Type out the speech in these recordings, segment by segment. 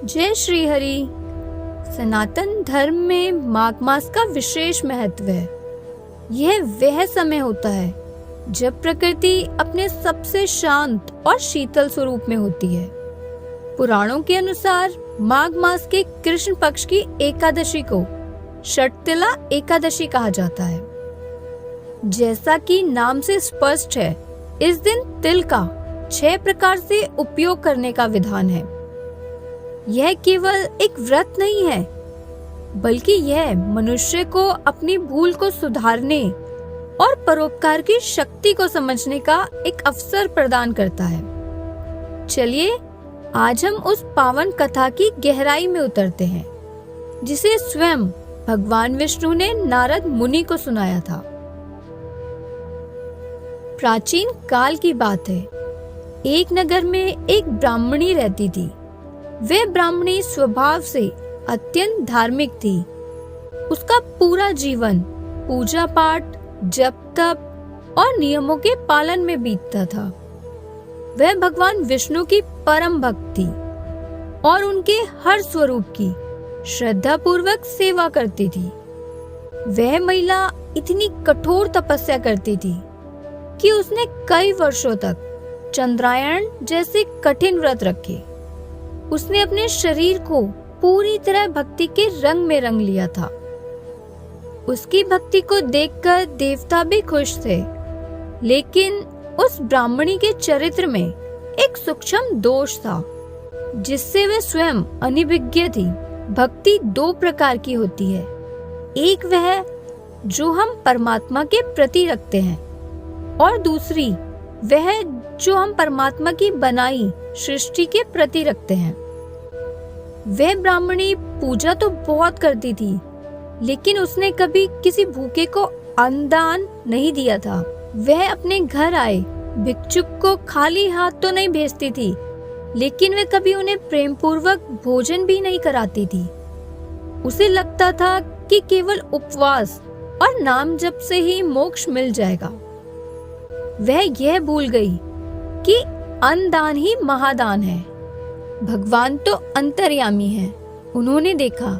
जय श्री हरि। सनातन धर्म में माघ मास का विशेष महत्व है। यह वह समय होता है जब प्रकृति अपने सबसे शांत और शीतल स्वरूप में होती है। पुराणों के अनुसार माघ मास के कृष्ण पक्ष की एकादशी को षटतिला एकादशी कहा जाता है। जैसा कि नाम से स्पष्ट है, इस दिन तिल का 6 प्रकार से उपयोग करने का विधान है। यह केवल एक व्रत नहीं है, बल्कि यह मनुष्य को अपनी भूल को सुधारने और परोपकार की शक्ति को समझने का एक अवसर प्रदान करता है। चलिए आज हम उस पावन कथा की गहराई में उतरते हैं, जिसे स्वयं भगवान विष्णु ने नारद मुनि को सुनाया था। प्राचीन काल की बात है। एक नगर में एक ब्राह्मणी रहती थी। वह ब्राह्मणी स्वभाव से अत्यंत धार्मिक थी। उसका पूरा जीवन पूजा पाठ, जप तप और नियमों के पालन में बीतता था। वह भगवान विष्णु की परम भक्त थी और उनके हर स्वरूप की श्रद्धा पूर्वक सेवा करती थी। वह महिला इतनी कठोर तपस्या करती थी कि उसने कई वर्षों तक चंद्रायण जैसे कठिन व्रत रखे। उसने अपने शरीर को पूरी तरह भक्ति के रंग में रंग लिया था। उसकी भक्ति को देखकर देवता भी खुश थे, लेकिन उस ब्राह्मणी के चरित्र में एक सूक्ष्म दोष था, जिससे वह स्वयं अनभिज्ञ थी। भक्ति 2 प्रकार की होती है। एक वह जो हम परमात्मा के प्रति रखते हैं, और दूसरी वह जो हम परमात्मा की बनाई सृष्टि के प्रति रखते हैं। वह ब्राह्मणी पूजा तो बहुत करती थी, लेकिन उसने कभी किसी भूखे को अन्नदान नहीं दिया था। वह अपने घर आए भिक्षुक को खाली हाथ तो नहीं भेजती थी, लेकिन वह कभी उन्हें प्रेम पूर्वक भोजन भी नहीं कराती थी। उसे लगता था कि केवल उपवास और नाम जप से ही मोक्ष मिल जाएगा। वह यह भूल गई कि अन्नदान ही महादान है। भगवान तो अंतर्यामी है। उन्होंने देखा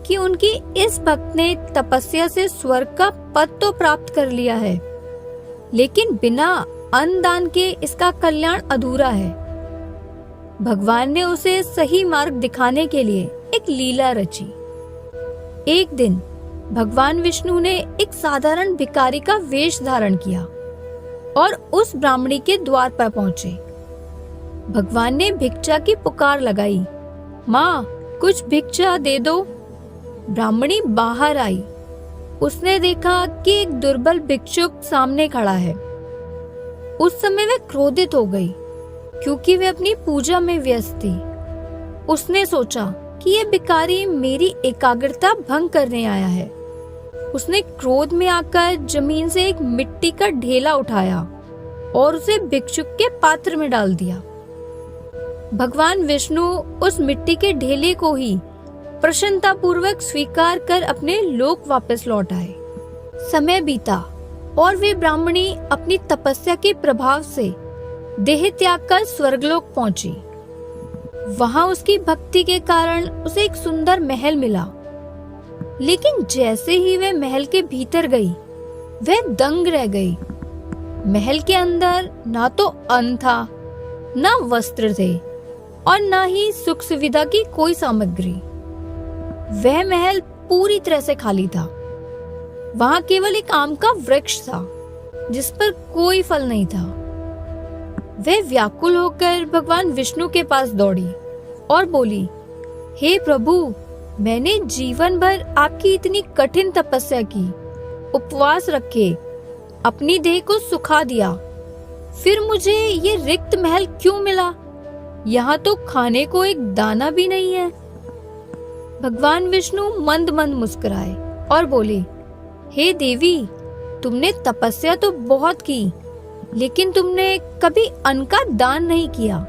कि उनकी इस भक्त ने तपस्या से स्वर्ग का पद तो प्राप्त कर लिया है, लेकिन बिना अन्नदान के इसका कल्याण अधूरा है। भगवान ने उसे सही मार्ग दिखाने के लिए एक लीला रची। एक दिन भगवान विष्णु ने एक साधारण भिखारी का वेश धारण किया और उस ब्राह्मणी के द्वार पर पहुंचे। भगवान ने भिक्षा की पुकार लगाई, माँ कुछ भिक्षा दे दो। ब्राह्मणी बाहर आई। उसने देखा कि एक दुर्बल भिक्षुक सामने खड़ा है। उस समय वह क्रोधित हो गई, क्योंकि वह अपनी पूजा में व्यस्त थी। उसने सोचा कि यह भिखारी मेरी एकाग्रता भंग करने आया है। उसने क्रोध में आकर जमीन से एक मिट्टी का ढेला उठाया और उसे भिक्षुक के पात्र में डाल दिया। भगवान विष्णु उस मिट्टी के ढेले को ही प्रसन्नता पूर्वक स्वीकार कर अपने लोक वापस लौट आए। समय बीता और वे ब्राह्मणी अपनी तपस्या के प्रभाव से देह त्याग कर स्वर्गलोक पहुंची। वहां उसकी भक्ति के कारण उसे एक सुंदर महल मिला, लेकिन जैसे ही वह महल के भीतर गई, वह दंग रह गई। महल के अंदर ना तो अन्न था, ना वस्त्र थे और ना ही सुख सुविधा की कोई सामग्री। वह महल पूरी तरह से खाली था। वहां केवल एक आम का वृक्ष था, जिस पर कोई फल नहीं था। वह व्याकुल होकर भगवान विष्णु के पास दौड़ी और बोली, हे प्रभु, मैंने जीवन भर आपकी इतनी कठिन तपस्या की, उपवास रखे, अपनी देह को सुखा दिया, फिर मुझे ये रिक्त महल क्यों मिला? यहाँ तो खाने को एक दाना भी नहीं है। भगवान विष्णु मंद मंद मुस्कुराए और बोले, हे देवी, तुमने तपस्या तो बहुत की, लेकिन तुमने कभी अन्न का दान नहीं किया।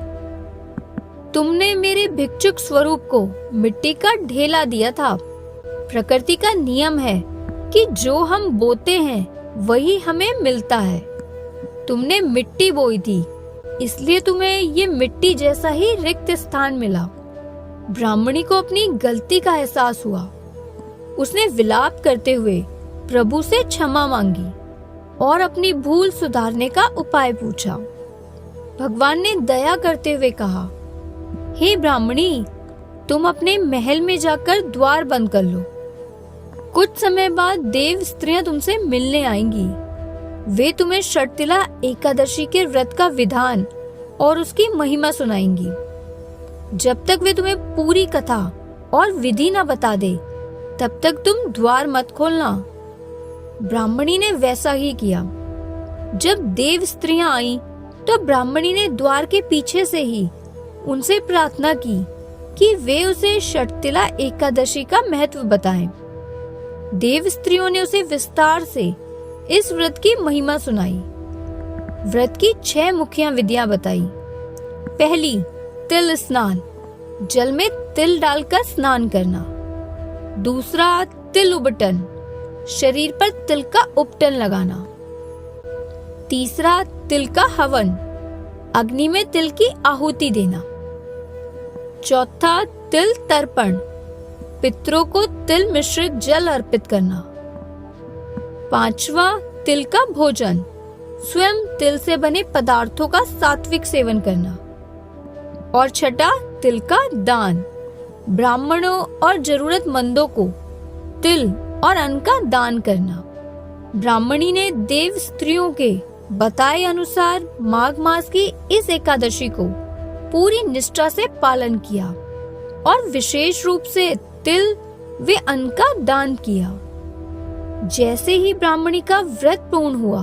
तुमने मेरे भिक्षुक स्वरूप को मिट्टी का ढेला दिया था। प्रकृति का नियम है कि जो हम बोते हैं वही हमें मिलता है। तुमने मिट्टी बोई थी, इसलिए तुम्हें ये मिट्टी जैसा ही रिक्त स्थान मिला। ब्राह्मणी को अपनी गलती का एहसास हुआ। उसने विलाप करते हुए प्रभु से क्षमा मांगी और अपनी भूल सुधारने का उपाय पूछा। भगवान ने दया करते हुए कहा, हे ब्राह्मणी, तुम अपने महल में जाकर द्वार बंद कर लो। कुछ समय बाद देव स्त्रियां तुमसे मिलने आएंगी। वे तुम्हें शर्तिला एकादशी के व्रत का विधान और उसकी महिमा सुनाएंगी। जब तक वे तुम्हें पूरी कथा और विधि न बता दे, तब तक तुम द्वार मत खोलना। ब्राह्मणी ने वैसा ही किया। जब देव स्त्रियां आईं, तो ब्राह्मणी ने द्वार के पीछे से ही उनसे प्रार्थना की कि वे उसे शर्तिला एकादशी का महत्व बताएं। देव स्त्रियों ने उसे विस्तार से इस व्रत की महिमा सुनाई। व्रत की 6 मुख्य विधियां बताई। पहली, तिल स्नान, जल में तिल डालकर स्नान करना। दूसरा, तिल उबटन, शरीर पर तिल का उपटन लगाना। तीसरा, तिल का हवन, अग्नि में तिल की आहुति देना। चौथा, तिल तर्पण, पितरों को तिल मिश्रित जल अर्पित करना। पांचवा, तिल का भोजन, स्वयं तिल से बने पदार्थों का सात्विक सेवन करना। और छठा, तिल का दान, ब्राह्मणों और जरूरतमंदों को तिल और अन्न का दान करना। ब्राह्मणी ने देव स्त्रियों के बताए अनुसार माघ मास की इस एकादशी को पूरी निष्ठा से पालन किया और विशेष रूप से तिल व अन्न का दान किया। जैसे ही ब्राह्मणी का व्रत पूर्ण हुआ,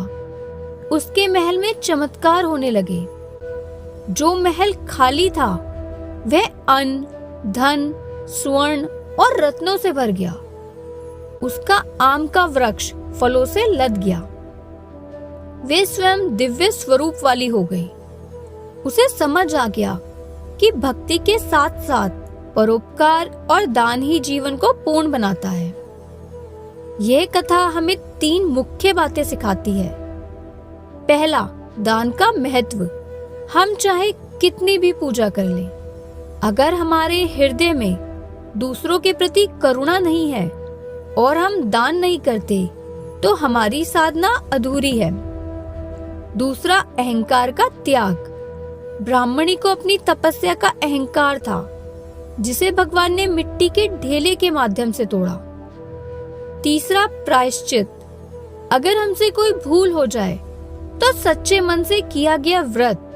उसके महल में चमत्कार होने लगे। जो महल खाली था, वह अन्न, धन, स्वर्ण और रत्नों से भर गया। उसका आम का वृक्ष फलों से लद गया। वे स्वयं दिव्य स्वरूप वाली हो गई। उसे समझ आ गया कि भक्ति के साथ साथ परोपकार और दान ही जीवन को पूर्ण बनाता है। यह कथा हमें 3 मुख्य बातें सिखाती है। पहला, दान का महत्व। हम चाहे कितनी भी पूजा कर लें, अगर हमारे हृदय में दूसरों के प्रति करुणा नहीं है और हम दान नहीं करते, तो हमारी साधना अधूरी है। दूसरा, अहंकार का त्याग। ब्राह्मणी को अपनी तपस्या का अहंकार था, जिसे भगवान ने मिट्टी के ढेले के माध्यम से तोड़ा। तीसरा, प्रायश्चित। अगर हमसे कोई भूल हो जाए, तो सच्चे मन से किया गया व्रत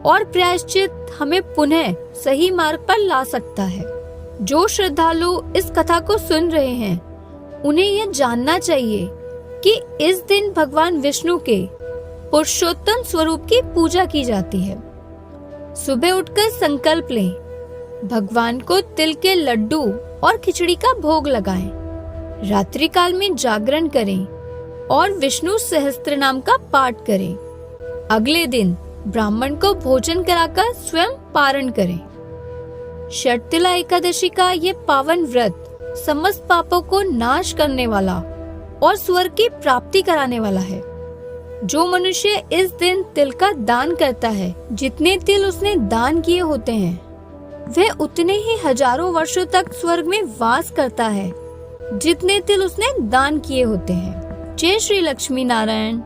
और प्रायश्चित हमें पुनः सही मार्ग पर ला सकता है। जो श्रद्धालु इस कथा को सुन रहे हैं, उन्हें यह जानना चाहिए कि इस दिन भगवान विष्णु के पुरुषोत्तम स्वरूप की पूजा की जाती है। सुबह उठकर संकल्प लें, भगवान को तिल के लड्डू और खिचड़ी का भोग लगाएं। रात्रि काल में जागरण करें और विष्णु सहस्त्र नाम का पाठ करें। अगले दिन ब्राह्मण को भोजन कराकर स्वयं पारण करें। शर्तिला एकादशी का ये पावन व्रत समस्त पापों को नाश करने वाला और स्वर्ग की प्राप्ति कराने वाला है। जो मनुष्य इस दिन तिल का दान करता है, जितने तिल उसने दान किए होते हैं, वह उतने ही हजारों वर्षों तक स्वर्ग में वास करता है, जितने तिल उसने दान किए होते हैं। जय श्री लक्ष्मी नारायण।